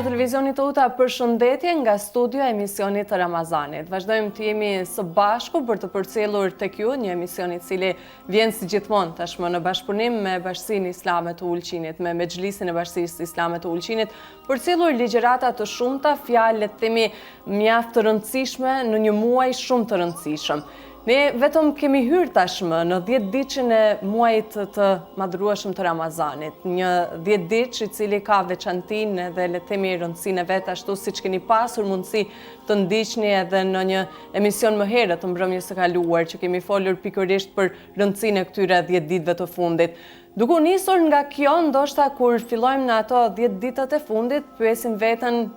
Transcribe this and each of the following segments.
televizionit Uta, përshëndetje nga studio e emisionit të Ramazanit. Vazhdojmë të jemi së bashku për të përcjellur tek ju një emision i cili vjen si gjithmonë tashmë në bashkëpunim me Bashkinë Islame të Ulqinit, me Mexhlisin e Bashkisë Islame të Ulqinit, përcjellur ligjërata të shumta, fjalë le të themi mjaft të rëndësishme në një muaj shumë të rëndësishëm. Ne vetëm kemi hyrë tashmë në 10 ditën e muajit të madhrueshëm të Ramazanit, një 10 ditë i cili ka veçantinë dhe le të themi rëndësinë e vet, ashtu siç keni pasur mundësi të ndiqni edhe në një emision më herët të mbrëmjes së kaluar që kemi folur pikërisht për rëndësinë e këtyre 10 ditëve të fundit. Duke nisur nga kjo, ndoshta kur fillojmë në ato 10 ditët e fundit, pyesim veten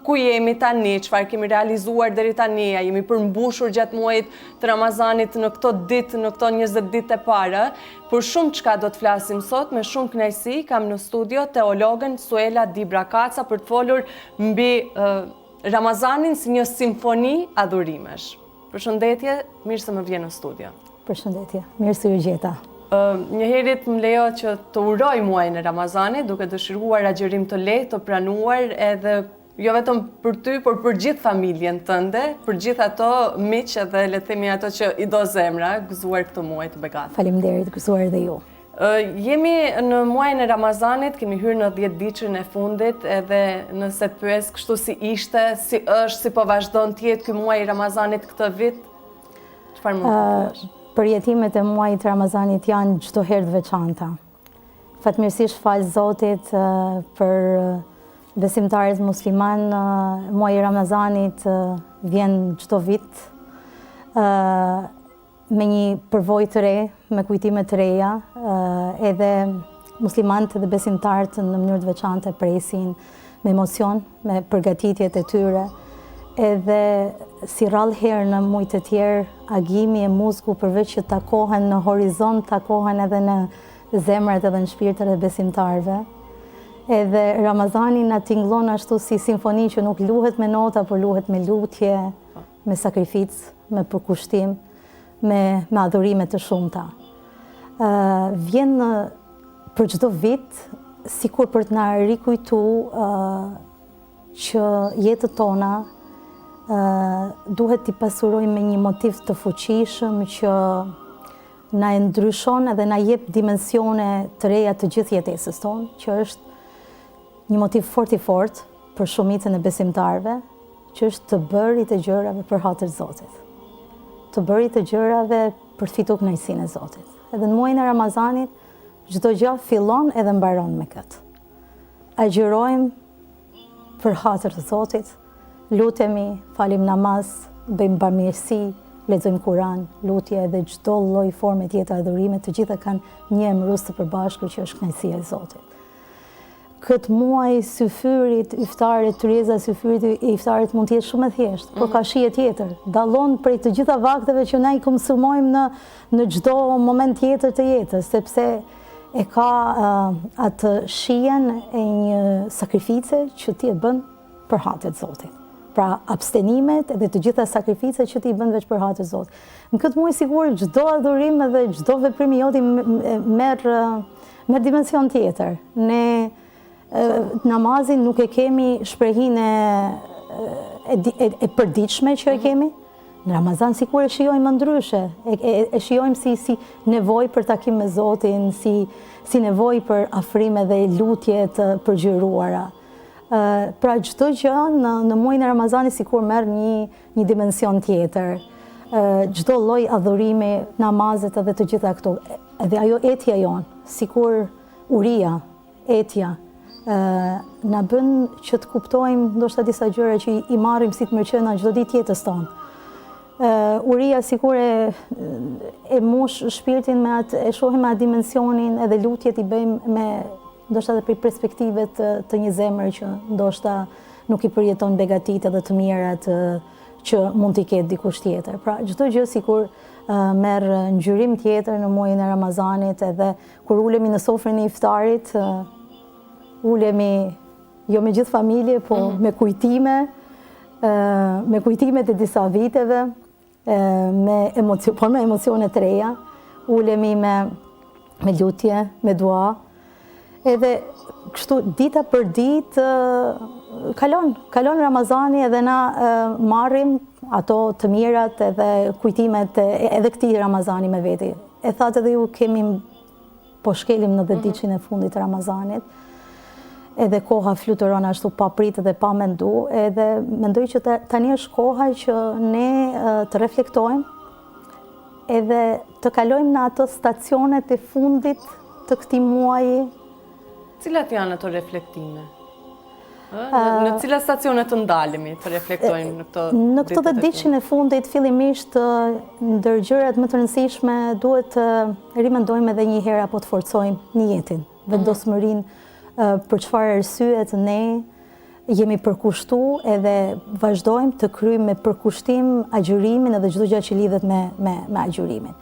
ku jemi tani, çfarë kemi realizuar deri tani, a jemi përmbushur gjatë muajit të Ramazanit në këto ditë, në këto 20 ditë e para. Për shumë çka do të flasim sot, me shumë kënaqësi kam në studio teologen Suela Dibra Kaca për të folur mbi Ramazanin si një simfoni adhurimesh. Përshëndetje, mirë se më vjen në studio. Përshëndetje, mirë se ju gjeta. Njëherët më lejo që të uroj muajin e Ramazanit, duke dëshiruar agjerim të lehtë, të pranuar, edhe jo vetëm për ty, por për gjithë familjen tënde, për gjithë ato miq edhe le të themi ato që i do zemra, gëzuar këtë muaj të begatë. Faleminderit, gëzuar edhe ju. Jemi në muajin e Ramazanit, kemi hyrë në 10 ditën e fundit, edhe nëse të pyes kështu si ishte, si është, si po vazhdon të jetë ky muaj i Ramazanit këtë vit, çfarë mund të thuash? Përjetimet e muajit Ramazanit janë çdo herë të veçanta. Fatmirësisht fal Zotit për besimtarët musliman, muaji i Ramazanit vjen çdo vit me një përvojë të re, me kujtime të reja, edhe muslimanët dhe besimtarët në mënyrë të veçantë presin me emocion, me përgatitjet e tyre. Edhe si rrallë herë në muajt e tjerë, agimi e muzgu përveç që takohen në horizont, takohen edhe në zemrat edhe në shpirtrat e besimtarëve. Edhe Ramazani na tingëllon ashtu si simfoni që nuk luhet me nota, por luhet me lutje, me sakrificë, me përkushtim, me adhurime të shumta. Vjen për çdo vit sikur për të na rikujtuar që jetët tona duhet t'i pasurojmë me një motiv të fuqishëm që na e ndryshon edhe na jep dimensione të reja të gjithë jetesës tonë, që është një motiv fort i fortë për shumicën e besimtarëve, që është të bërit e gjërave për hir të Zotit. Të bërit e gjërave për të fituar kënaqësinë e Zotit. Edhe në muajin e Ramazanit çdo gjë fillon edhe mbaron me këtë. Agjërojmë për hir të Zotit, lutemi, falim namaz, bëjmë bamirësi, lexojmë Kur'an, lutje edhe çdo lloj forme tjetër adhurime, të gjitha kanë një emërues të përbashkët që është kënaqësia e Zotit. Këtë muaj syfyrit, iftarit, tryeza syfyrit i iftarit mund të jetë shumë e thjeshtë, por ka shije tjetër. Dallon prej të gjitha vakteve që na i konsumojmë në çdo moment tjetër të jetës, sepse e ka atë shijen e një sakrifice që ti e bën për hir të Zotit. Pra abstenimet dhe të gjitha sakrificet që ti i bën veç për hir të Zotit. Në këtë muaj sigur çdo adhurim dhe çdo veprim i joti merr dimension tjetër. Ne namazin nuk e kemi shprehinë e përditshme që e kemi. Në Ramazan sikur e shijojmë ndryshe, e shijojmë si nevojë për takim me Zotin, si nevojë për afrime dhe lutje të përgjëruara. Pra çdo gjë në muajin e Ramazanit sikur merr një dimension tjetër. Çdo lloj adhurimi, namazet edhe të gjitha këto, edhe ajo etja jon, sikur uria, etja, na bën që të kuptojmë ndoshta disa gjëra që i marrim si të mëqena çdo ditë jetës tonë. Uria sikur e mush shpirtin me atë, e shohim me atë dimensionin, edhe lutjet i bëjmë me ndoshta edhe prej perspektive të një zemre që ndoshta nuk i përjeton begatit edhe të mirat që mund t'i ketë dikush tjetër. Pra çdo gjë sikur merr ngjyrim tjetër në muajin e Ramazanit, edhe kur ulemi në sofrën e iftarit, ulemi jo me gjithë familje, po me kujtime të disa viteve, me emocione të reja, ulemi me lutje, me dua, Edhe kështu dita për ditë kalon Ramazani edhe na marrim ato të mirat edhe kujtimet edhe këtij Ramazani me veti. E thatë edhe ju po shkelim në 10 ditëshin e fundit të Ramazanit, edhe koha fluturon ashtu pa pritë dhe pa mendu, edhe mendoj që tani është koha që ne të reflektojmë edhe të kalojmë në ato stacionet e fundit të këtij muaji. Cilat janë ato reflektime? Në cilat stacione të ndalemi të reflektojmë në këto ditë? Në këto 10 ditëshin e fundit, fillimisht ndër gjërat më të rëndësishme duhet të rimendojmë edhe një herë apo të forcojmë niyetin, vendosmërinë për çfarë arsyet ne jemi përkushtu edhe vazhdojmë të kryjmë me përkushtim agjërimin edhe çdo gjë që lidhet me agjërimin.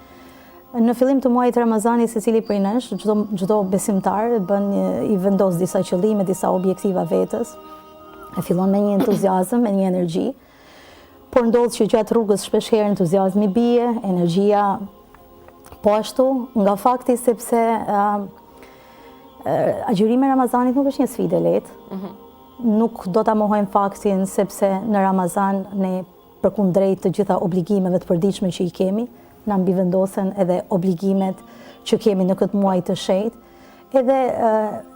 Në fillim të muajit Ramazanit, secili prej nesh, çdo besimtar i vendos disa qëllime, disa objektiva vetës, e fillon me një entuziazëm, me një energji, por ndodh që gjatë rrugës shpeshherë entuziazmi bie, energjia po ashtu, nga fakti sepse agjërimi i Ramazanit nuk është një sfidë e lehtë. Nuk do ta mohojmë faktin sepse në Ramazan ne përkundrejt të gjitha obligimeve të përditshme që i kemi, na mbivendosen edhe obligimet që kemi në këtë muaj të shenjtë, edhe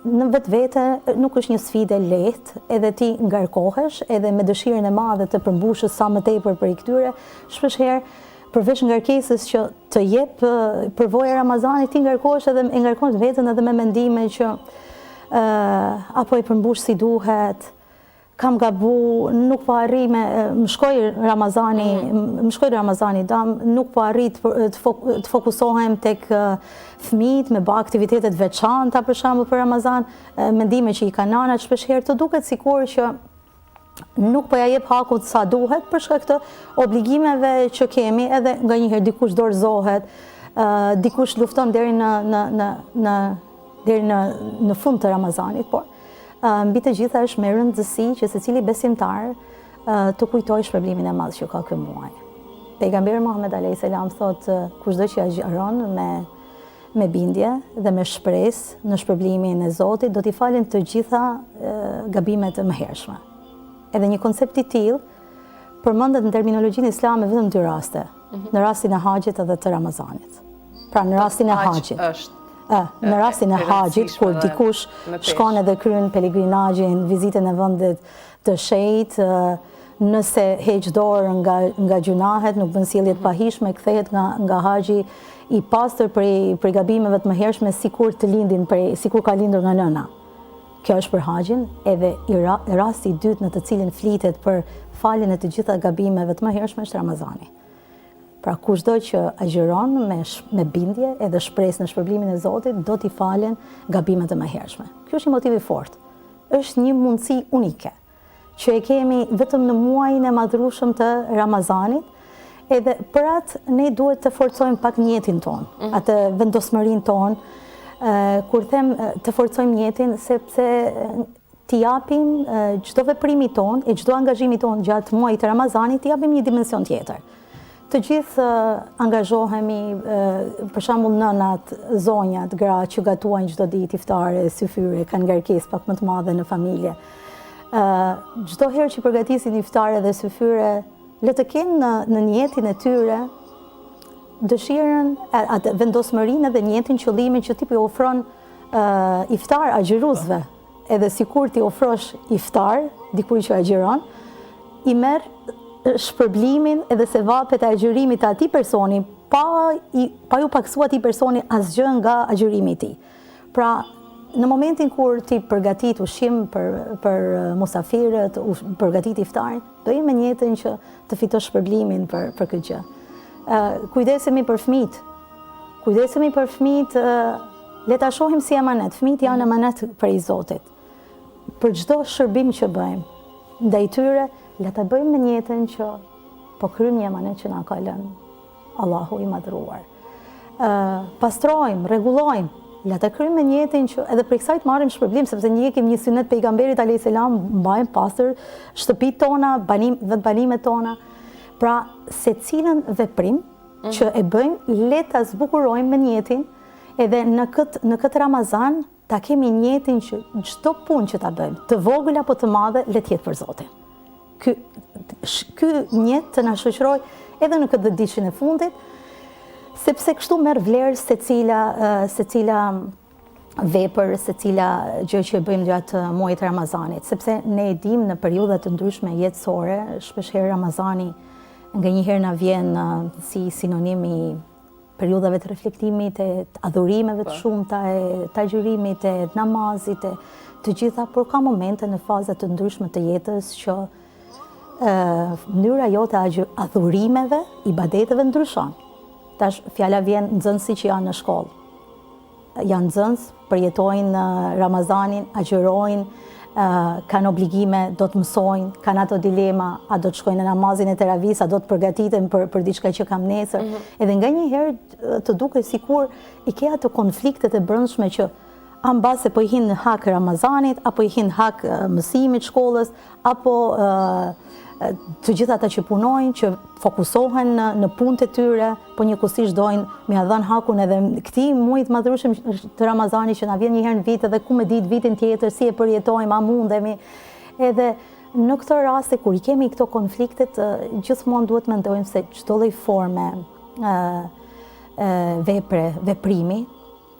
në vetvete nuk është një sfidë e lehtë, edhe ti ngarkohesh, edhe me dëshirën e madhe të përmbushës sa më tepër për këtyre, shpeshherë përveç ngarkesës që të jep përvoja Ramazanit, ti ngarkohesh edhe e ngarkon veten edhe me mendime që apo i përmbush si duhet, kam gabu, nuk po arri më shkoj Ramazani dam, nuk po arri të fokusohem tek fëmijët me bë aktivitetet veçanta për shembull për Ramazan, mendime që i kanë nanat shpeshherë të duket sikur që nuk po ja jep hakut sa duhet për shkak të obligimeve që kemi, edhe nganjëherë dikush dorëzohet, dikush lufton deri në fund të Ramazanit, por mbi të gjitha është me rëndësi që secili besimtar të kujtojë shpërblimin e madh që ka ky muaj. Pejgamberi Muhammed alayhis salam thotë kushdo që agjiron me bindje dhe me shpresë në shpërblimin e Zotit do t'i falen të gjitha gabimet e mëhershme. Edhe një koncept i tillë përmendet në terminologjinë islame vetëm 2 raste, në rastin e haxhit edhe të Ramazanit. Pra në rastin e haxhit. Në rastin e haxhit, kur dikush shkon edhe kryen pelegrinazhin, vizitën e vendit të shenjtë, nëse heq dorë nga gjunahet, nuk bën sjellje të pahishme, kthehet nga haxhi i pastër prej gabimeve të mëhershme, sikur ka lindur nga nëna. Kjo është për haxhin, edhe rasti i dytë në të cilin flitet për faljen e të gjitha gabimeve të mëhershme është Ramazani. Pra kushdo që agjiron me bindje edhe shpresë në shpërblimin e Zotit, do t'i falen gabimet e mëhershme. Ky është një motiv i fortë. Është një mundësi unike që e kemi vetëm në muajin e madhrueshëm të Ramazanit, edhe për atë ne duhet të forcojmë pak niyetin ton, atë vendosmërinë ton, kur them të forcojmë niyetin sepse t'i japim çdo veprimi ton e çdo angazhimi ton gjatë muajit të Ramazanit, t'i japim një dimension tjetër. Të gjithë angazhohemi, për shembull nënat, zonjat, gratë që gatuajnë çdo ditë iftare, syfyre, kanë ngarkesë pak më të madhe në familje. Çdo herë që përgatisin iftare dhe syfyre, le të kenë në niyetin e tyre dëshirën, atë vendosmërinë dhe niyetin, qëllimin që ti po ofron iftar agjëruesve, edhe sikur ti ofrosh iftar dikujt që agjiron, i merr shpërblimin edhe sevapet e agjërimit të atij personi, pa ju paksuar atij personi asgjë nga agjërimi i tij. Pra, në momentin kur ti përgatit ushqim për musafirët, përgatit iftarin, do jenë me niyetin që të fitosh shpërblimin për këtë gjë. Kujdesemi për fëmijët. Kujdesemi për fëmijët, le ta shohim si emanet. Fëmijët janë emanet prej Zotit. Për çdo shërbim që bëjmë ndaj tyre, le ta bëjmë me niyetin që po kryjmë një emanet që na ka lënë Allahu i madhruar. Pastrojmë, rregullojmë, le ta kryjmë me niyetin që edhe për kësaj të marrim shpërblim, sepse ndjekim një sunet pejgamberit alayhis salam, mbajmë pastër shtëpitë tona, banimet tona. Pra, secilën veprim që e bëjmë, le ta zbukurojmë me niyetin edhe në këtë Ramazan ta kemi njetin që çdo punë që ta bëjmë, të vogël apo të madhe, le të jetë për Zotin. Ky njet të na shoqëroj edhe në këtë dishin e fundit, sepse kështu merr vlerë secila vepër, secila gjë që bëjmë gjatë muajit të Ramazanit, sepse ne e dimë në periudha të ndryshme jetësore, shpeshherë Ramazani nganjëherë na vjen si sinonim i periudhave të reflektimit, e të adhurimeve të shumta, e të agjërimit, e të namazit, e të gjitha, por ka momente në faza të ndryshme të jetës që mënyra jote e adhurimeve, ibadeteve ndryshon. Tash fjala vjen nxënësi që janë në shkollë. Janë nxënës, përjetojnë Ramazanin, agjërojnë, kanë obligime, do të mësojnë, kanë ato dilema, a do të shkojnë në namazin e teravis, a do të përgatiten për diçka që kam nesër. Edhe nganjëherë të duket sikur i ke ato konfliktet e brendshme që ambase po i hin në hak Ramazanit, apo i hin hak mësimit shkollës, apo të gjithë ata që punojnë, që fokusohen në punët e tyre, po njëkohësisht dojnë me ia dhënë hakun edhe këtij muajit madhërueshëm të Ramazanit që na vjen një herë në vit, edhe ku me ditë vitin tjetër si e përjetojmë, a mundemi. Edhe në këtë raste kur i kemi këto konfliktet, gjithmonë duhet mendojmë se çdo lloj forme veprimi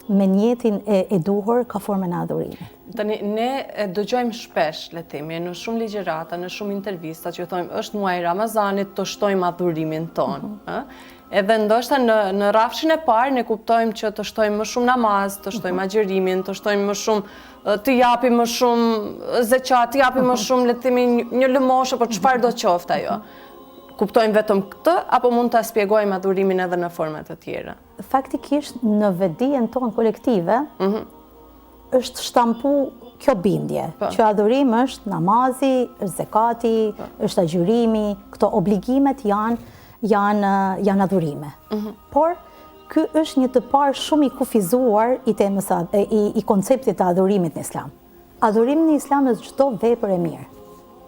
me njetin e duhur ka formën e adhurimit. Tani, ne dëgjojmë shpesh, le të themi, në shumë ligjërata, në shumë intervista që thojmë është muaji Ramazanit, të shtojmë adhurimin tonë. Edhe ndoshta në rrafshin e parë ne kuptojmë që të shtojmë më shumë namaz, të shtojmë agjërimin, të shtojmë më shumë, të japim më shumë zeqat, të japim më shumë, le të themi, një lëmoshë, por çfarë do qoftë ajo. Kuptojmë vetëm këtë, apo mund ta shpjegojmë adhurimin edhe në forma të tjera? Faktikisht në vetdijen tonë kolektive është shtampu kjo bindje, që adhurim është namazi, është zekati, është agjërimi, këto obligimet janë adhurime. Por ky është një të parë shumë i kufizuar i temës i konceptit të adhurimit në Islam. Adhurimi në Islam është çdo vepër e mirë.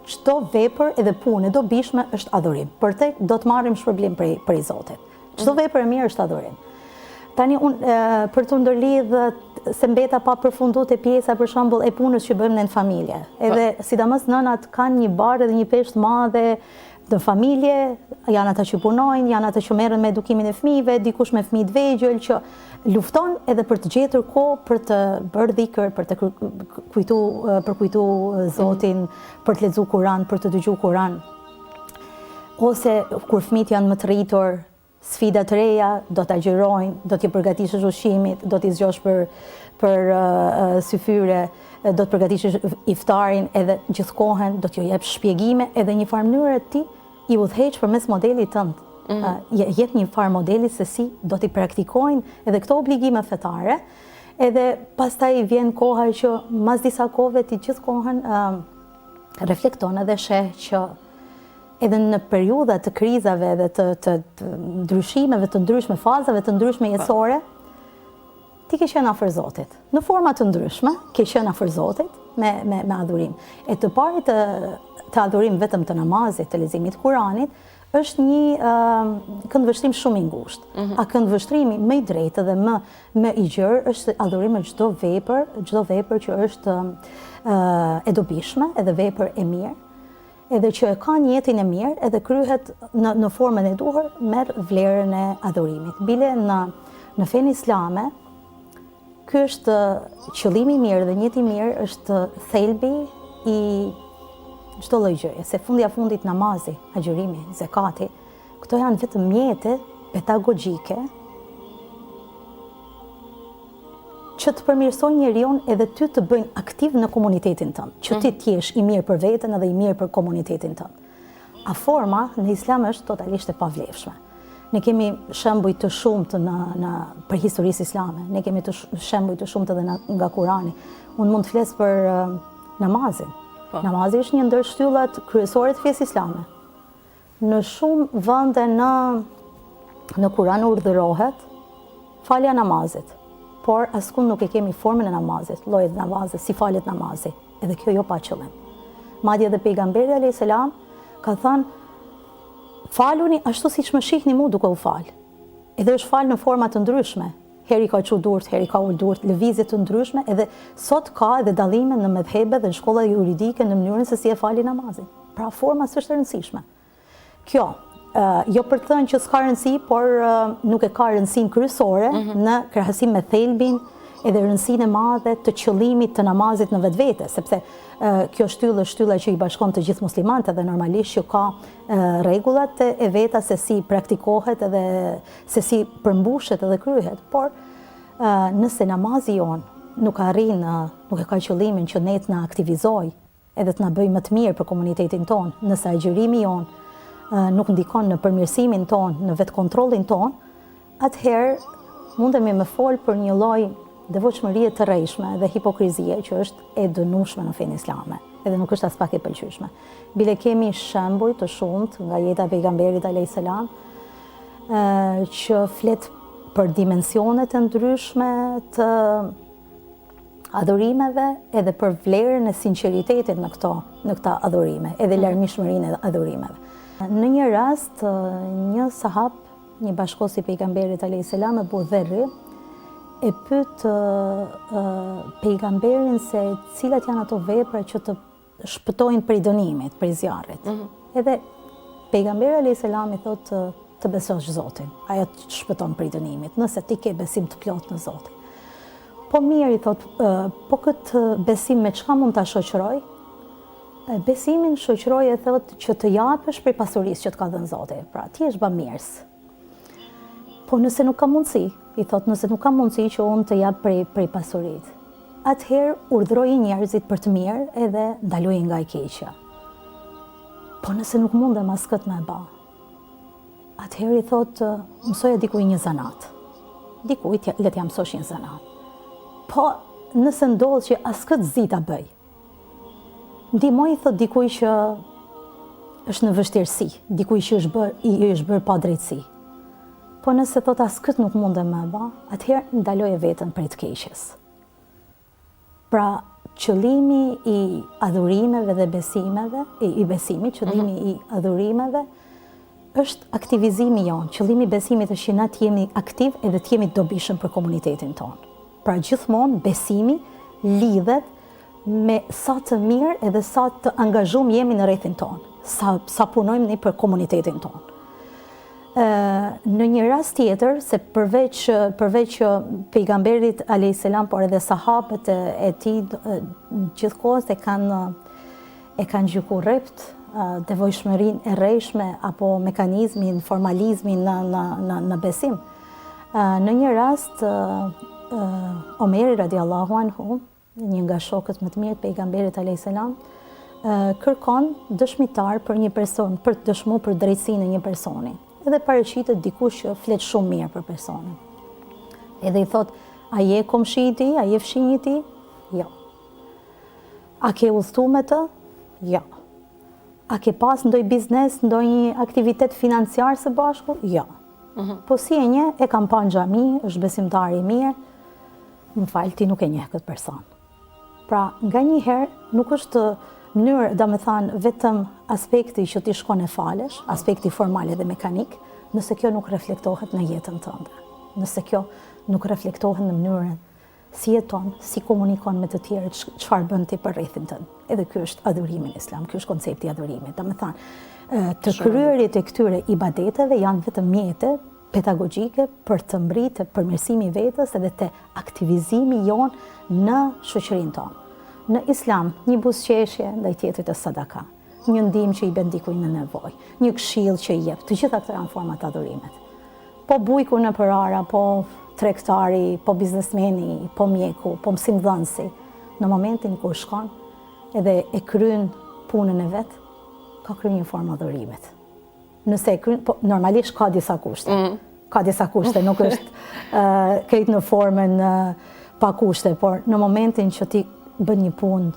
Çdo vepër edhe punë e dobishme është adhurim. Për te do të marrim shpërblim prej Zotit. Çdo vepër e mirë është adhurim. Tani për të ndërlidh se mbeta pa përfunduar te pjesa për shembull e punës që bëjmë në familje. Edhe sidomos nënat kanë një barë dhe një peshë të madhe në familje, janë ata që punojnë, janë ata që merren me edukimin e fëmijëve, dikush me fëmijë të vegjël që lufton edhe për të gjetur kohë për të bërë dhikr, për të kujtu Zotin, për të lexuar Kur'an, për të dëgjuar Kur'an. Ose kur fëmijët janë më të rritur, sfida të reja, do të agjërojnë, do t'i përgatishësh ushqimit, do t'i zgjosh për syfyre, do të përgatishësh iftarin, edhe gjithkohen do t'ju jep shpjegime, edhe një farë mënyrë ti i udhëheq përmes modelit tënd. Jep një farë modeli se si do t'i praktikojnë edhe këto obligime fetare, edhe pastaj vjen koha që mas disa kohëve ti gjithkohen reflekton edhe sheh që edhe në periudha të krizave dhe të ndryshimeve të ndryshme, fazave të ndryshme jetësore, ti ke qenë afër Zotit. Në forma të ndryshme, ke qenë afër Zotit me adhurim. E të parit të adhurim vetëm të namazit, të leximit Kuranit, është një këndvështrim shumë i ngushtë. A këndvështrimi më i drejtë dhe më i gjerë është adhurimi çdo vepër që është e dobishme, edhe vepër e mirë, edhe që e ka një jetin e mirë, edhe kryhet në formën e duhur, merr vlerën e adhurimit. Bile në fenë islame, ky është qëllimi i mirë dhe njeti i mirë është thelbi i çdo lloj gjëje, se fundja fundit namazi, agjërimi, zekati, këto janë vetëm mjete pedagogjike që të përmirësojnë njeriu edhe ty të bëjnë aktiv në komunitetin tënd, që ti t'jesh i mirë për veten edhe i mirë për komunitetin tënd. A forma në Islam është totalisht e pavlefshme. Ne kemi shembuj të shumtë për historisë islame, ne kemi shembuj të shumtë edhe nga Kurani. Unë mund të fles për namazin. Namazi është një ndër shtyllat kryesore të fesë islame. Në shumë vende në Kur'an urdhërohet falja namazit, por askund nuk e kemi formën e namazit, llojet e namazit, si falet namazi, edhe kjo jo pa qëllim. Madje edhe pejgamberi alayhis salam ka thënë, faluni ashtu siç më shihni mua duke u fal. Edhe është fal në forma të ndryshme. heri ka çu durt, heri ka ul durt, lëvizje të ndryshme, edhe sot ka edhe dallime në medhebe dhe në shkolla juridike në mënyrën se si e fali namazin. Pra forma s'është e rëndësishme. Kjo, jo për të thënë që s'ka rëndësi, por nuk e ka rëndësinë kryesore në krahasim me thelbin edhe rëndësinë e madhe të qëllimit të namazit në vetvete, sepse kjo shtylla që i bashkon të gjithë muslimanët dhe normalisht që ka rregullat e veta se si praktikohet edhe se si përmbushet edhe kryhet, por nëse namazi jon nuk arrin, nuk e ka qëllimin që ne të na aktivizoj edhe të na bëjë më të mirë për komunitetin ton, nëse agjërimi jon nuk ndikon në përmirësimin ton, në vetë kontrollin ton, atëherë mundemi me fol për një lloj devotshmërie të rrejshme dhe hipokrizie që është e dënueshme në fenë islame, edhe nuk është as pak e pëlqyeshme. Bile kemi shembuj të shumt nga jeta e pejgamberit alayhis salam që flet për dimensionet e ndryshme të adhurimeve edhe për vlerën e sinqeritetit në këta adhurime, edhe larmishmërinë e adhurimeve. Në një rast, një sahab, një bashkosi pejgamberit alayhis salam, Abu Dherri, e pyet pejgamberin se cilat janë ato vepra që të shpëtojnë prej dënimit, prej zjarrit. Edhe pejgamberi alayhis salam i thotë të besosh Zotin, ajo të shpëton prej dënimit, nëse ti ke besim të plot në Zotin. Po mirë, i thotë, po këtë besim me çka mund ta shoqëroj? Besimin shoqëroj e thotë që të japësh prej pasurisë që të ka dhënë Zoti. Pra, ti je bamirës. Po nëse nuk ka mundësi, i thotë, nëse nuk ka mundësi që unë të jap prej pasurisë, atëherë urdhëroi njerëzit për të mirë edhe ndaloi nga e keqja. Po nëse nuk mundem as këtë me ba, atëherë i thotë, mësoja dikuj një zanat. Dikuj le t'ja mësosh një zanat. Po nëse ndodh që as këtë zi ta bëj, ndihmoj, thot, dikuj që është në vështirësi, dikuj që është bërë pa drejtësi. Po nëse thot as këtë nuk mundem me ba, atëherë ndaloj veten prej të keqes. Pra, qëllimi i adhurimeve dhe besimeve, i besimit, qëllimi i adhurimeve, është aktivizimi jonë. Qëllimi i besimit është që na të jemi aktiv edhe të jemi të dobishëm për komunitetin tonë. Pra, gjithmonë besimi lidhet me sa të mirë edhe sa të angazhuar jemi në rrethin tonë, sa punojmë ne për komunitetin tonë. Në një rast tjetër, se përveç pejgamberit alayhis salam, por edhe sahabët e tij gjithkohës e kanë gjykuar rrept devotshmërinë e rrejshme apo mekanizmin, formalizmin në besim. Në një rast, Omeri radiallahu anhu, një nga shokët më të mirë të pejgamberit alayhis salam, kërkon dëshmitar për një person, për të dëshmuar për drejtësinë e një personi. Edhe paraqitet dikush që flet shumë mirë për personin. Edhe i thot, a je komshi i ti, a je fshinj i ti? Jo. A ke udhëtuar me të? Jo. A ke pas ndonjë biznes, ndonjë aktivitet financiar së bashku? Jo. Po si e nje, e kam pa në xhami, është besimtar i mirë, më fal, ti nuk e njeh këtë person. Pra, nga një herë, nuk është mënyrë, da me thanë, vetëm aspekti që ti shkon e falesh, aspekti formal dhe mekanik, nëse kjo nuk reflektohet në jetën tënde. Nëse kjo nuk reflektohet në mënyrën si jeton, si komunikon me të tjerët, çfarë bën ti për rrethin tënd. Edhe ky është adhurimi në Islam, ky është koncepti i adhurimit. Da me thanë, të kryerit e këtyre ibadeteve janë vetëm mjete pedagogjike për të mbritë përmirësimi vetës edhe të aktivizimi jonë në shoqërinë tonë. Në Islam, një buzëqeshje ndaj tjetrit është sadaka, një ndihmë që i bën dikujt në nevojë, një këshill që i jep, të gjitha këto janë forma të adhurimit. Po bujku në përara, po tregtari, po biznesmeni, po mjeku, po mësimdhënësi, në momentin kur shkon edhe e kryen punën e vet, ka kryer një formë adhurimit. Nëse e kryen, po normalisht ka disa kushte. Ka disa kushte, nuk është krejt në formën pa kushte, por në momentin që ti bën një punë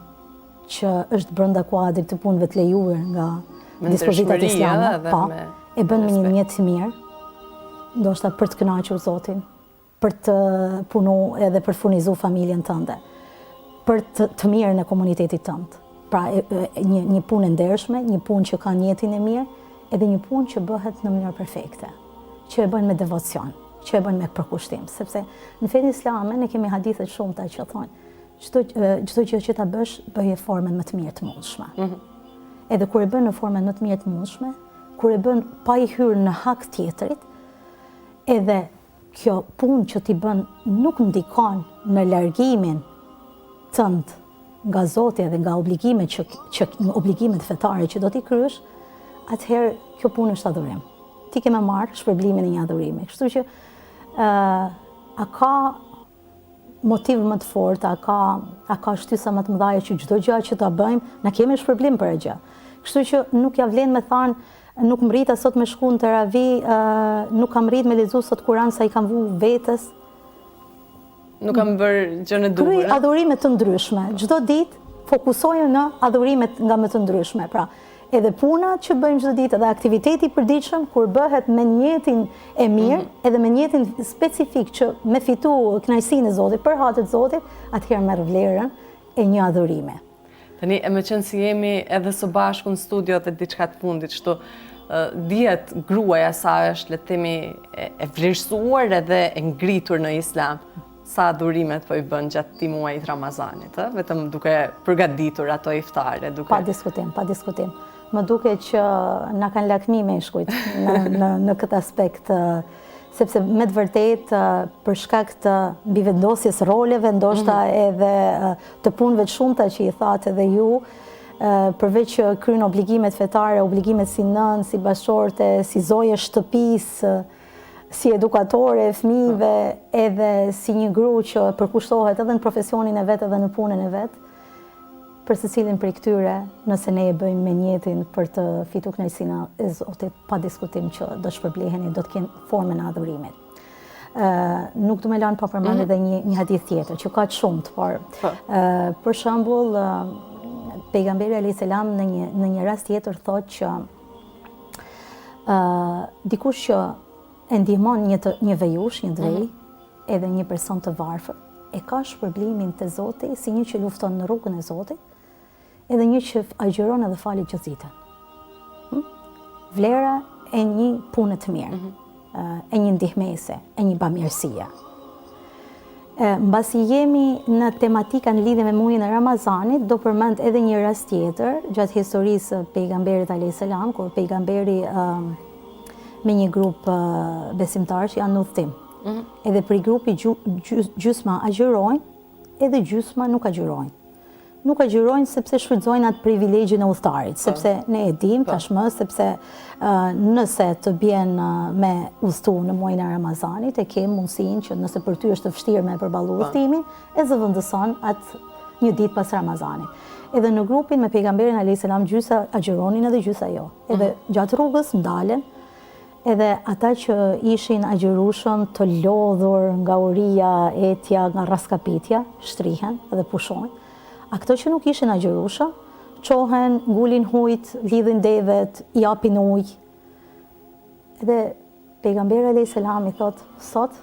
që është brenda kuadrit të punëve të lejuar nga dispozitat islame, e bën me një niyet të mirë, ndoshta për të kënaqur Zotin, për të punuar edhe për të furnizuar familjen tënde, për të mirën e komunitetit tënd. Pra, një punë e ndershme, një punë që ka niyetin e mirë, edhe një punë që bëhet në mënyrë perfekte, që e bën me devocion, që e bëjnë me përkushtim, sepse në fenë islame ne kemi hadithe shumëta që thonë çdo gjë që ta bësh, bëje formën më të mirë të mundshme. Edhe kur e bën në formën më të mirë të mundshme, kur e bën pa i hyrë në hak tjetrit, edhe kjo punë që ti bën nuk ndikon në largimin tënd nga Zoti dhe nga obligimet fetare që do t'i kryesh, atëherë kjo punë është adhurim. Ti ke më marrë shpërblimin e një adhurimi. Kështu që a ka motiv më të fortë, a ka shtysa më të mëdha që çdo gjë që ta bëjmë, na kemi shpërblim për gjë. Kështu që nuk ja vlen me thanë, nuk mrita sot me shku në teravi, nuk kam rrit me lexu sot Kur'an sa i kam vu vetes. Nuk kam bërë gjë në duhur. Kryej adhurime të ndryshme. Çdo ditë fokusoju në adhurimet nga më të ndryshme. Pra, edhe puna që bëjmë çdo ditë, edhe aktiviteti i përditshëm kur bëhet me niyetin e mirë, edhe me niyetin specifik që me fitu kënaqësinë e Zotit, për hak të Zotit, atëherë merr vlerën e një adhurime. Tani, e me qenë si jemi edhe së bashku në studio dhe diçka të fundit, shtu dihet gruaja sa është, le të themi, e vlerësuar edhe e ngritur në Islam, sa adhurimet po i bën gjatë këtij muajit Ramazanit, vetëm duke përgatitur ato iftare, duke. Pa diskutim. Më duket që na kanë lakmi meshkujt në këtë aspekt, sepse me të vërtet për shkak të mbivendosjes roleve, ndoshta edhe të punëve të shumta që i thatë edhe ju, përveç që kryen obligimet fetare, obligimet si nën, si bashorte, si zoje shtëpisë, si edukatore e fëmijëve, edhe si një gru që përkushtohet edhe në profesionin e vet edhe në punën e vet, për secilin prej këtyre, nëse ne e bëjmë me niyetin për të fitur kënaqësinë e Zotit, pa diskutim që do shpërbleheni, do të kenë formën e adhurimit. Nuk do më lënë pa përmendur edhe një hadith tjetër që ka shumë, por për shembull pejgamberi alayhis salam në një rast tjetër thotë që dikush që e ndihmon një vejush, një drej, edhe një person të varfër, e ka shpërblimin te Zoti si një që lufton në rrugën e Zotit, edhe një që agjeron edhe falet gjëzitën. Vlera e një punë të mirë, e një ndihmese, e një bamirësie. Mbasi jemi në tematika në lidhje me muajin e Ramazanit, do përmend edhe një rast tjetër gjatë historisë pejgamberit alayhis salam, kur pejgamberi me një grup besimtarë që janë në udhtim. Edhe për grupi gjysma agjerojnë, edhe gjysma nuk agjerojnë. Nuk agjerojnë sepse shfrytëzojnë atë privilegjin e udhëtarit, sepse ne e dim tashmë, sepse nëse të bjen me udhëtu në muajin e Ramazanit, e ke mundësinë që nëse për ty është të vështirë me përballu udhëtimin, e zëvendëson atë një ditë pas Ramazanit. Edhe në grupin me pejgamberin alayhis salam gjysa agjeronin edhe gjysa jo. Edhe gjatë rrugës ndalen, edhe ata që ishin agjerueshëm të lodhur nga uria, etja, nga raskapitja, shtrihen edhe pushojnë. A këto që nuk ishin agjerueshëm, qohen, ngulin hujt, lidhin devet, i japin ujë. Edhe pejgamberi alayhis salam i thot, sot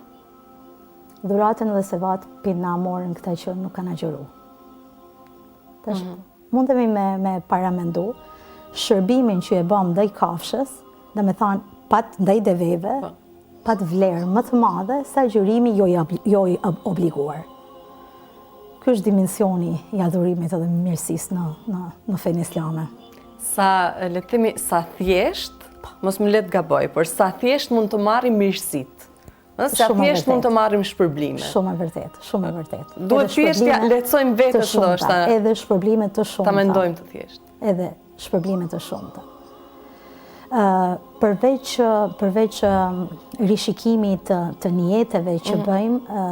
dhuratën dhe sevat pina morën këta që nuk kanë agjeru. Tash, mundemi me paramendu shërbimin që e bëm ndaj kafshës, dhe me thanë, pat ndaj deveve, pat vlerë më të madhe sa agjërimi jo i obliguar. Ky është dimensioni i adhurimit edhe mirësisë në fenë islame. Le të themi, sa thjesht, mos më le të gaboj, por sa thjesht mund të marrim mirësitë. Sa thjesht mund të marrim shpërblime. Shumë e vërtet, shumë e vërtet. Duhet thjesht ja lehtësojmë vetes ndoshta. Edhe shpërblime të shumta. Ta mendojmë të thjesht. Edhe shpërblime të shumta. Përveç rishikimit të nijeteve që bëjmë,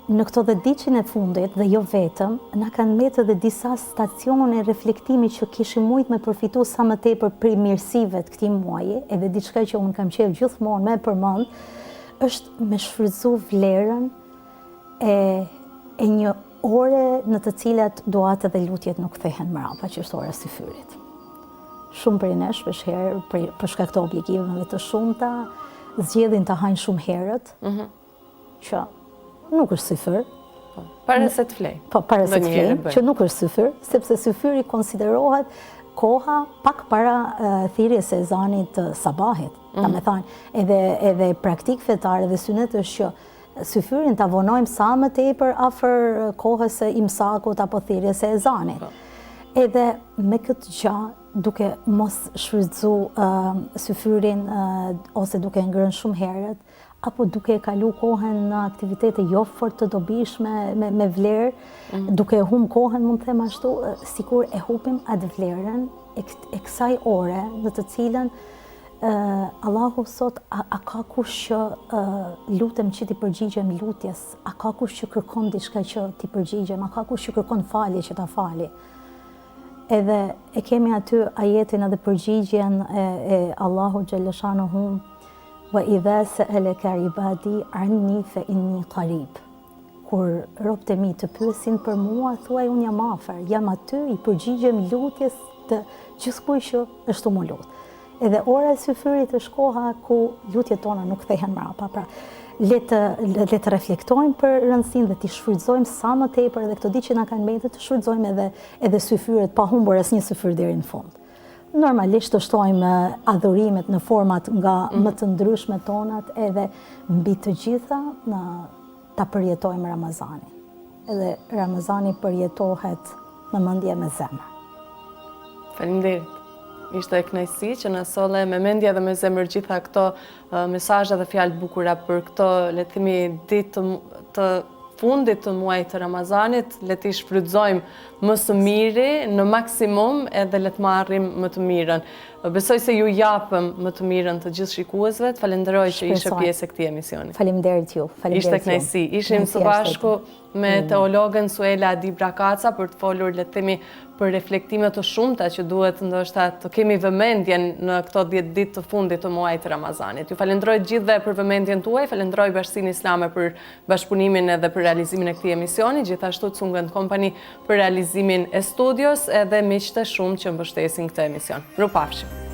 në këto 10 ditën e fundit, dhe jo vetëm, na kanë mbetur edhe disa stacione reflektimi që kishim mujt me përfitu sa më tepër prej mirësive të këtij muaji, edhe diçka që unë kam qejf gjithmonë me përmend, është me shfrytzu vlerën e një ore në të cilat duat edhe lutjet nuk kthehen mbrapa, që është ora e syfyrit. Shumë prej nesh, shpeshherë, për shkak të obligimeve të shumta, zgjedhin ta hajnë shumë herët, që nuk është syfyr. Para se të flej. Po, para se të flej, që nuk është syfyr, sepse syfyri konsiderohet koha pak para thirrjes së ezanit të sabahit. Ta me thanë, edhe praktik fetare dhe synet është që syfyrin të avonojmë sa më tepër afër kohës së imsakut apo thirrjes së ezanit. Edhe me këtë gjë, duke mos shfrytzu syfyrin ose duke ngrënë shumë herët, apo duke kalu kohën në aktivitete jo fort të dobishme me vlerë, duke humb kohën, mund të them ashtu, sikur e hupim atë vlerën e kësaj ore në të cilën Allahu sot, a ka kush që lutem që t'i përgjigjem lutjes, a ka kush që kërkon diçka që t'i përgjigjem, a ka kush që kërkon falje që ta fali. Edhe e kemi aty ajetin edhe përgjigjen e Allahu xhaleshanuhu, wa idha sa'alaka ibadi anni fa inni qarib. Kur robët e mi të pyesin për mua, thuaj unë jam afër, jam aty, i përgjigjem lutjes të gjithkujt që është më lut. Edhe ora e syfyrit është koha ku lutjet tona nuk kthehen mbrapa. Pra, le të reflektojmë për rëndësinë dhe t'i shfrytëzojmë sa më tepër, edhe këto ditë që na kanë mbetur të shfrytëzojmë edhe syfyret pa humbur asnjë syfyr deri në fund. Normalisht të shtojmë adhurimet në format nga më të ndryshme tonat, edhe mbi të gjitha ta përjetojmë Ramazanin. Edhe Ramazani përjetohet me mendje me zemër. Faleminderit. Ishte e kënaqësi që na solle me mendje dhe me zemër gjitha këto mesazhe dhe fjalë bukura për këto, le të themi, ditë të fundit të muajit të Ramazanit, le t'i shfrytëzojmë më së miri në maksimum edhe le të marrim më të mirën. Besoj se ju japëm më të mirën të gjithë shikuesve. Të falenderoj që ishe pjesë e këtij emisioni. Faleminderit ju. Ishte kënaqësi. Ishim së bashku me teologen Suela Dibra Kaca për të folur, le të themi, për reflektime të shumta që duhet ndoshta të kemi vëmendjen në këto 10 ditë të fundit të muajit të Ramazanit. Ju falenderoj gjithëve për vëmendjen tuaj, falenderoj Bashkinë Islame për bashkëpunimin edhe për realizimin e këtij emisioni, gjithashtu Cungën Company për realizimin e studios edhe miqtë shumë që mbështesin këtë emision. Mirupafshim.